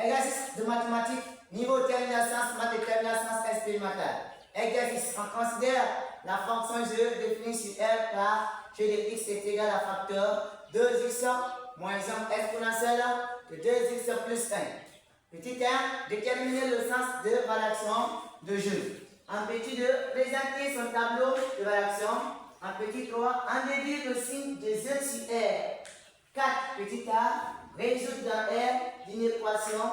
Exercice de mathématiques, niveau terminal sciences, maths et terminal sciences expérimentales. Exercice, on considère la fonction g définie sur R par g de x est égal à facteur 2x moins 1 exponentielle de 2x plus 1. Petit 1, déterminer le sens de variation de g. En petit 2, présenter son tableau de variation. En petit 3, en déduire le signe de z sur R. 4, petit a, résoudre dans R d'une équation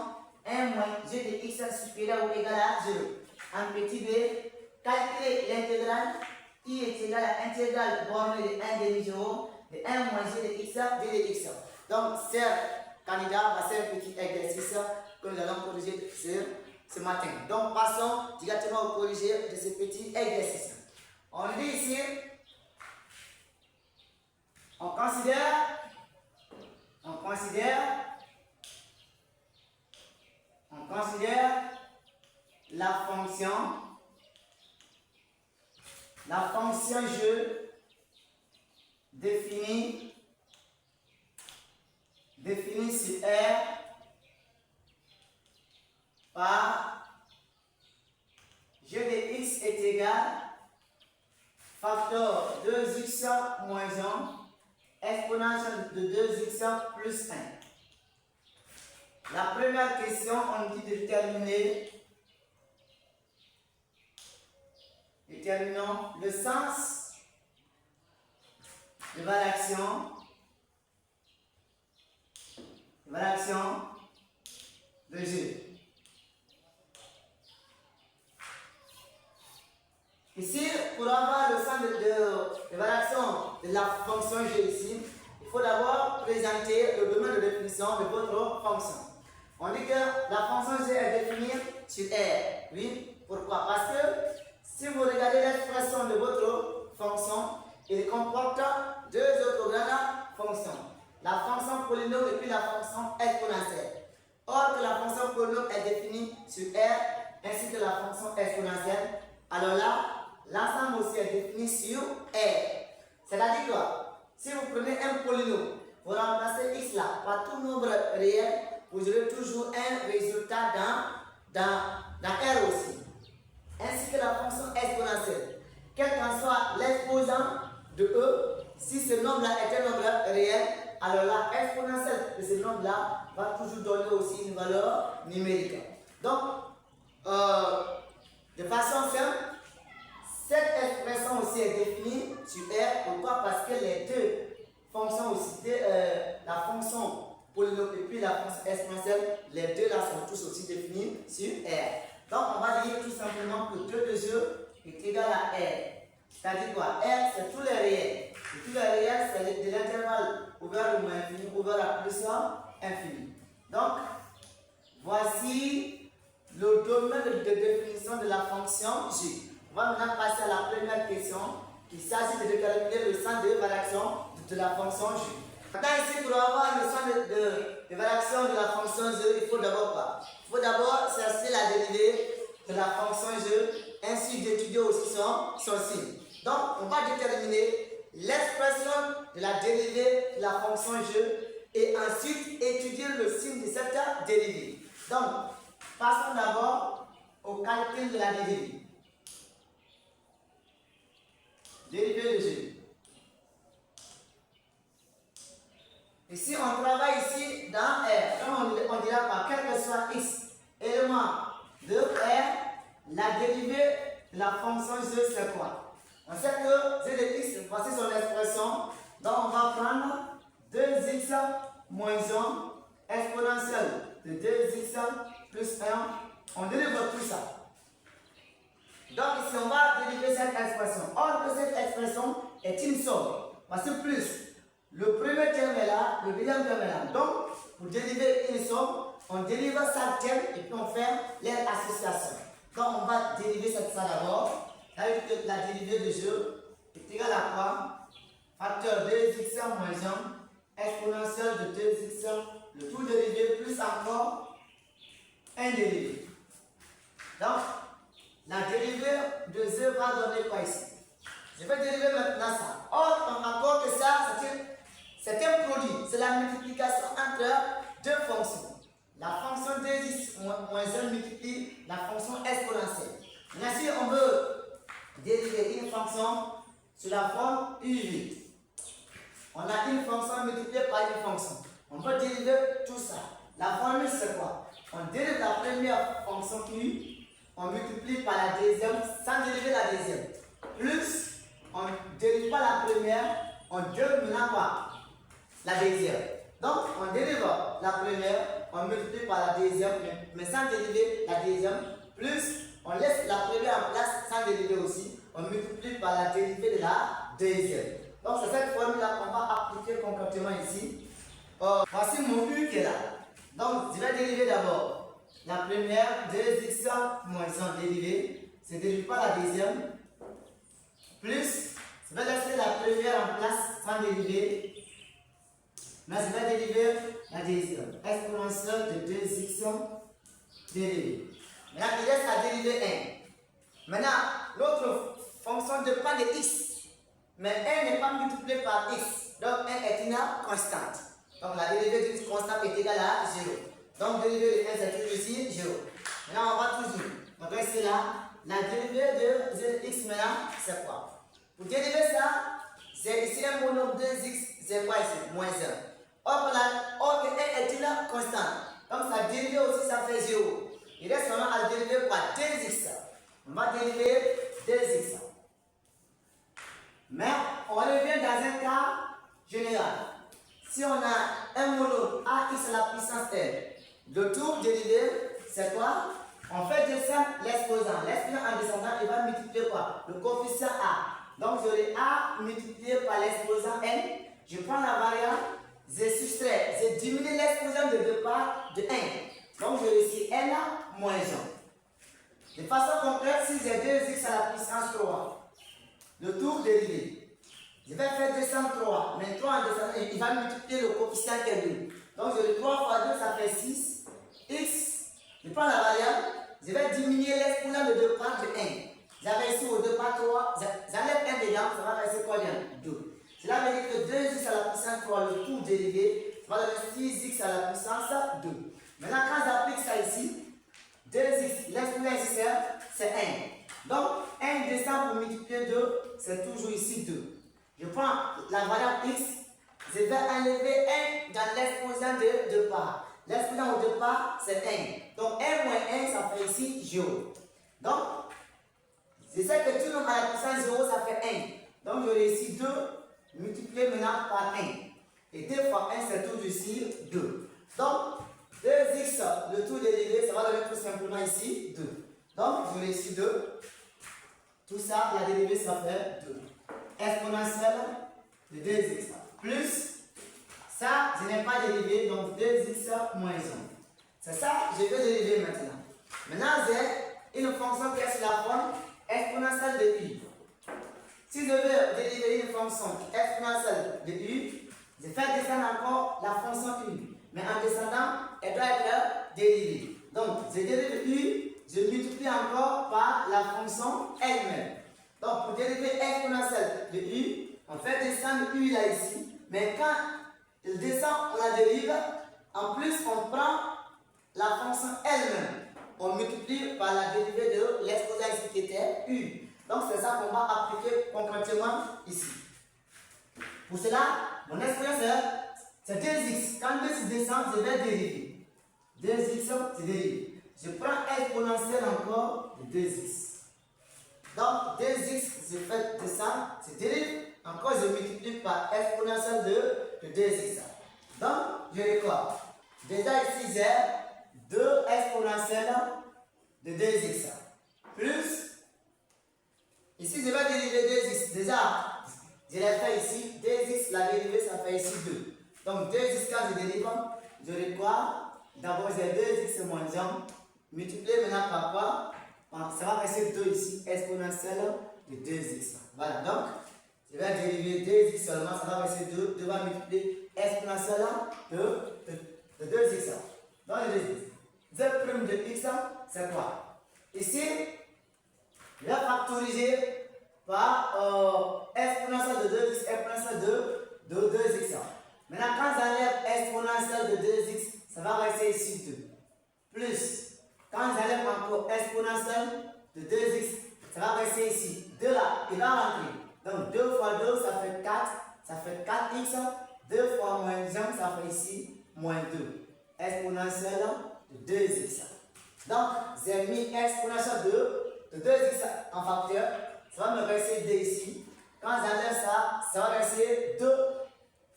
1 moins g de x supérieur ou égal à 0. En petit b, calculer l'intégrale i est égal à l'intégrale bornée de 1 demi-0 de 1 moins g de x, g de x. Donc, chers candidats, voici un petit exercice que nous allons corriger ce matin. Donc, passons directement au corrigé de ce petit exercice. On dit ici, on considère la fonction g définie sur R par g de x est égal facteur 2x moins 1 exponentielle de 2x plus 1. La première question, on dit de déterminons le sens de variation de g. Ici, pour avoir le sens de variation de la fonction g ici, il faut d'abord présenter le domaine de définition de votre fonction. On dit que la fonction g est définie sur R. Oui, pourquoi? Parce que si vous regardez l'expression de votre fonction, il comporte deux autres grandes fonctions. La fonction polynôme et puis la fonction exponentielle. Or que la fonction polynôme est définie sur R ainsi que la fonction exponentielle, alors là, l'ensemble aussi est défini sur R. C'est-à-dire quoi? Si vous prenez un polynôme, vous remplacez x là par tout nombre réel, vous aurez toujours un résultat dans R aussi. Ainsi que la fonction exponentielle. Quel qu'en soit l'exposant de E, si ce nombre-là est un nombre réel, alors la exponentielle de ce nombre-là va toujours donner aussi une valeur numérique. Donc, de façon simple, cette expression aussi est définie sur R. Pourquoi? Parce que les deux fonctions aussi, la fonction polynôme et puis la fonction exponentielle, les deux là sont tous aussi définis sur R. Donc, on va dire tout simplement que 2 de jeu est égal à R. C'est-à-dire quoi? R, c'est tous les réels. Et tous les réels, c'est de l'intervalle ouvert au moins infini, ouvert à plus infini. Donc, voici le domaine de définition de la fonction G. On va maintenant passer à la première question. Il s'agit de déterminer le sens de variation de la fonction G. Maintenant, ici, pour avoir le sens de variation de la fonction G, il faut d'abord quoi? Il faut d'abord chercher la dérivée de la fonction G, ainsi d'étudier aussi son signe. Donc, on va déterminer l'expression de la dérivée de la fonction G et ensuite étudier le signe de cette dérivée. Donc, passons d'abord au calcul de la dérivée. Dérivée de G. Ici, on travaille ici dans R. Donc, on dira par quel que soit x élément de R, la dérivée de la fonction G, c'est quoi? On sait que g de x, voici son expression. Donc, on va prendre 2x moins 1 exponentielle de 2x plus 1. On dérive tout ça. Donc, ici, on va dériver cette expression. Or que cette expression est une somme. Voici plus. Le premier terme est là, le deuxième terme est là. Donc, pour dériver une somme, on dérive chaque terme et puis on fait leur association. Donc, on va dériver ça d'abord. Avec la dérivée de G est égale à quoi? Facteur 2x moins 1 exponentielle de 2x, le tout dérivé plus encore un dérivé. Donc, la dérivée de G va donner quoi ici? Je vais dériver maintenant ça. Or, on encore que ça, c'est un produit. C'est la multiplication entre deux fonctions. La fonction 2x moins 1 multiplie la fonction exponentielle. Maintenant, si on veut dériver une fonction sous la forme UV, on a une fonction multipliée par une fonction. On peut dériver tout ça. La formule, c'est quoi? On dérive la première fonction U, on multiplie par la deuxième sans dériver la deuxième. Plus, on ne dérive pas la première, on dérive maintenant quoi? La deuxième. Donc, on dérive la première, on multiplie par la deuxième, mais sans dériver la deuxième. Plus, on laisse la première en place sans dériver aussi, on multiplie par la dérivée de la deuxième. Donc, c'est cette formule-là qu'on va appliquer concrètement ici. Voici mon U qui est là. Donc, je vais dériver d'abord la première, 2x moins 1 dérivée. Je ne dérive pas la deuxième. Plus, je vais laisser la première en place sans dériver. Mais je vais dériver la deuxième. Exponentielle de 2x dérivée. Maintenant, il reste à dériver 1. Maintenant, l'autre fonction dépend de x. Mais 1 n'est pas multiplié par x. Donc 1 est une constante. Donc la dérivée d'une constante est égale à 0. Donc dérivée de 1 c'est toujours ici 0. Maintenant on va toujours. Donc rester là. La dérivée de x maintenant c'est quoi? Pour dériver ça, c'est ici un monome 2x, c'est quoi ici? Moins 1. Or que 1 est une constante. Donc sa dérivée aussi ça fait 0. Il reste seulement à dériver par 2x. On va dériver 2x. Mais on revient dans un cas général. Si on a un monome ax à la puissance n, le tout dérivé, c'est quoi? On fait descendre l'exposant. L'exposant en descendant, il va multiplier quoi? Le coefficient a. Donc j'aurai a multiplié par l'exposant n. Je prends la variable, je soustrais, je diminue l'exposant de départ de 1. Donc j'aurai ici n moins 1. De façon concrète, si j'ai 2x à la puissance 3, le tout dérivé. Je vais faire descendre 3, mais 3 en descendant, il va multiplier le coefficient qui est 2. Donc je le 3 fois 2, ça fait 6. X, je prends la variable, je vais diminuer l'exponent de départ de 1. J'avais ici au départ 3, j'enlève 1 dedans, ça va rester quoi bien? 2. Cela veut dire que 2x à la puissance 3, le tout dérivé, ça va donner 6x à la puissance 2. Maintenant, quand j'applique ça ici, 2x, l'exponent ici c'est 1. Donc, 1 descend pour multiplier 2, c'est toujours ici 2. Je prends la variable x, je vais enlever 1 dans l'exposant de départ. L'exposant au départ, c'est 1. Donc, 1 moins 1, ça fait ici 0. Donc, je sais que tout le monde à la puissance 0, ça fait 1. Donc, j'aurai ici 2 multiplié maintenant par 1. Et 2 fois 1, c'est toujours ici 2. Donc, 2x, le tout dérivé, ça va donner tout simplement ici 2. Donc, j'aurai ici 2. Tout ça, la dérivée, ça fait 2. Exponentielle de 2x. Plus, ça, je n'ai pas dérivé, donc 2x moins 1. C'est ça, je vais dériver maintenant. Maintenant, j'ai une fonction qui est sur la forme exponentielle de u. Si je veux dériver une fonction exponentielle de u, je fais descendre encore la fonction u. Mais en descendant, elle doit être dérivée. Donc, je dérive u, je multiplie encore par la fonction elle-même. Donc, pour dériver exponentielle de u, on fait descendre u là ici. Mais quand il descend, on la dérive. En plus, on prend la fonction elle-même. On multiplie par la dérivée de l'exposant ici qui était u. Donc, c'est ça qu'on va appliquer concrètement ici. Pour cela, mon expression c'est 2x. Quand 2x descend, je vais dériver. 2x, c'est dérivé. Je prends exponentielle encore de 2x. Donc 2x, je fais descendre, je dérive. Encore, je multiplie par exponentielle de 2x. Donc, j'ai quoi? Déjà ici, j'ai 2 exponentielles de 2x. Plus, ici, je vais dériver 2x. Déjà, je l'ai fait ici. 2x, la dérivée, ça fait ici 2. Donc 2x, quand je dérive, j'aurai quoi? D'abord, j'ai 2x moins 1. Multiplié maintenant par quoi? Ça va rester 2 ici, exponentielle de 2x. Voilà, donc, je vais dériver 2x seulement, ça va rester 2. 2 va multiplier exponentielle de 2x. Donc, le 2x. 2 prime de x, c'est quoi? Ici, je vais factoriser par exponentielle de 2x, exponentielle de 2x. Maintenant, quand j'enlève exponentielle de 2x, ça va rester ici 2. Plus Quand j'enlève encore exponentielle de 2x, ça va rester ici. 2 là, il va rentrer. Donc 2 fois 2, ça fait 4. Ça fait 4x. 2 fois moins 1, ça fait ici moins 2. Exponentielle de 2x. Donc, j'ai mis exponentielle de 2x en facteur. Ça va me rester 2 ici. Quand j'enlève ça, ça va rester 2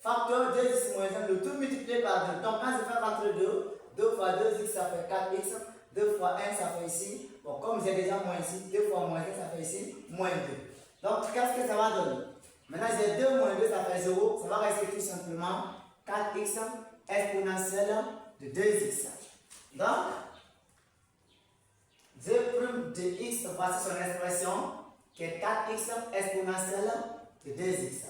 facteur 2x moins 1. Le tout multiplié par 2. Donc, quand je fais rentrer 2, 2 fois 2x, ça fait 4x. 2 fois 1, ça fait ici. Bon, comme j'ai déjà moins ici, 2 fois moins 1, ça fait ici moins 2. Donc, qu'est-ce que ça va donner? Maintenant, j'ai 2 moins 2, ça fait 0. Ça va rester tout simplement 4x exponentielle de 2x. Donc, 2 prime de x, voici son expression, qui est 4x exponentielle de 2x.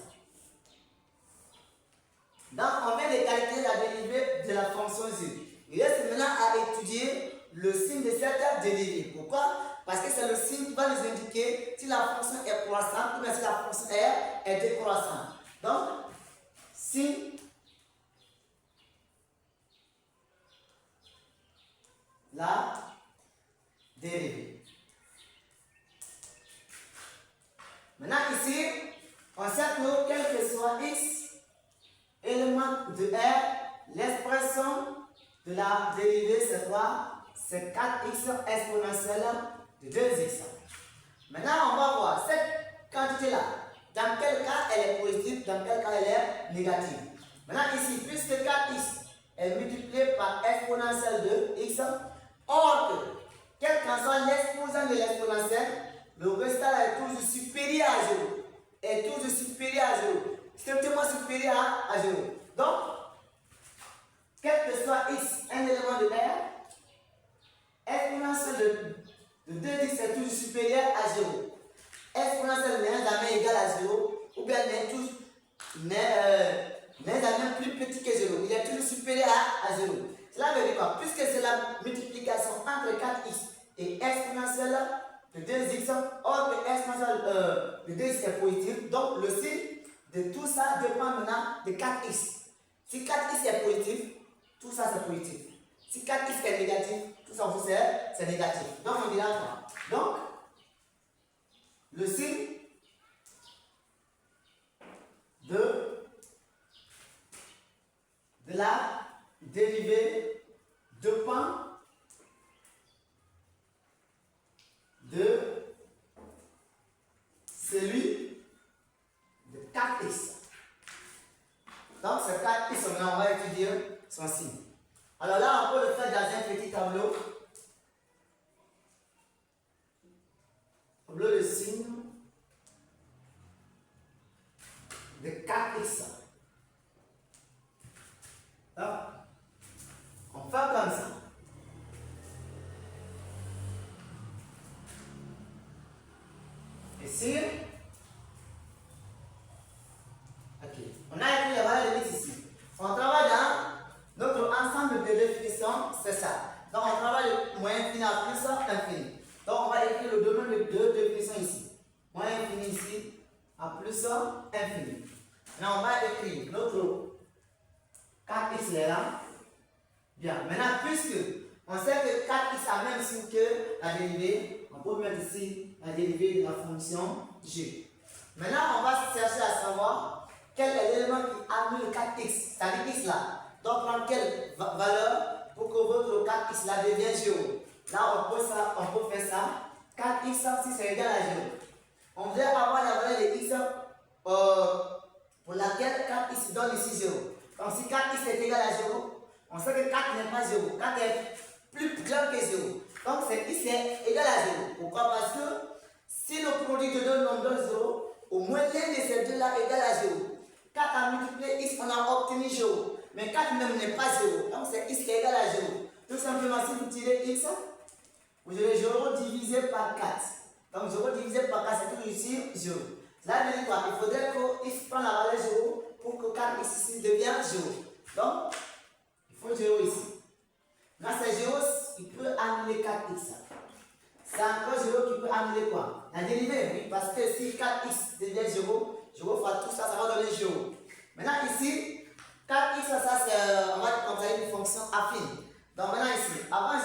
Donc, on vient de calculer la dérivée de la fonction z. Il reste maintenant à étudier le signe de cette dérivée. Pourquoi? Parce que c'est le signe qui va nous indiquer si la fonction est croissante ou bien si la fonction est décroissante. Donc, signe la dérivée. Maintenant ici, on sait que quel que soit x, élément de R, l'expression de la dérivée c'est quoi? C'est 4x exponentielle de 2x. Maintenant, on va voir cette quantité-là. Dans quel cas elle est positive, dans quel cas elle est négative. Maintenant ici, puisque 4x est multiplié par exponentielle de x, or que, quel qu'en soit l'exposant de l'exponentielle, le résultat est toujours supérieur à 0. Est toujours supérieur à 0. Strictement supérieur à 0. Donc, quel que soit x, un élément de R, exponentielle de 2x est toujours supérieur à 0. Exponentielle n'est jamais égal à 0, ou bien n'est jamais plus petit que 0. Il est toujours supérieur à 0. Cela veut dire quoi? Puisque c'est la multiplication entre 4x et exponentielle de 2x, or que exponentielle de 2x est positif, donc le signe de tout ça dépend maintenant de 4x. Si 4x est positif, tout ça c'est positif. Si 4x est négatif, tout ça aussi c'est négatif. Donc on dira quoi? Donc, le signe de la dérivée dépend de celui de 4x. Donc, ce 4x, maintenant, on va étudier son signe. Alors là, on peut le faire dans un petit tableau. Tableau de signe de 4x. Donc, on fait comme ça. Ici, ok, on a écrit les valeurs de x ici. On travaille dans notre ensemble de définitions, c'est ça. Donc on travaille de moins infini à plus infini. Donc on va écrire le domaine de deux définitions ici. Moins infini ici à plus infini. Maintenant on va écrire notre 4x est là. Bien, maintenant puisque on sait que 4x a même signe que la dérivée, on peut mettre ici la dérivée de la fonction g. Maintenant on va chercher à savoir quel est l'élément qui annule le 4x, c'est-à-dire x là. Donc prendre quelle valeur pour que votre 4x là devienne 0. Là on peut faire ça. 4x si c'est égal à 0. On veut avoir la valeur de x pour laquelle 4x donne ici 0. Donc si 4x est égal à 0, on sait que 4 n'est pas 0. 4 est plus grand que 0. Donc c'est x est égal à 0. Pourquoi? Parce que si le produit de deux nombres donne 0, au moins l'un de ces deux là est égal à 0. 4 a multiplié x, on a obtenu 0. Mais 4 même n'est pas 0. Donc c'est x qui est égal à 0. Tout simplement, si vous tirez x, vous aurez 0 divisé par 4. Donc 0 divisé par 4, c'est toujours ici 0. Cela veut dire quoi? Il faudrait que x prenne la valeur 0 pour que 4x ici devienne 0. Donc, il faut 0 ici. Là, c'est 0, il peut annuler 4x. C'est encore 0 qui peut annuler quoi? La dérivée, oui, parce que si 4x devient 0, 0 fois tout ça, ça va donner 0. Maintenant ici, 4x, ça c'est, on va considérer une fonction affine. Donc maintenant ici, avant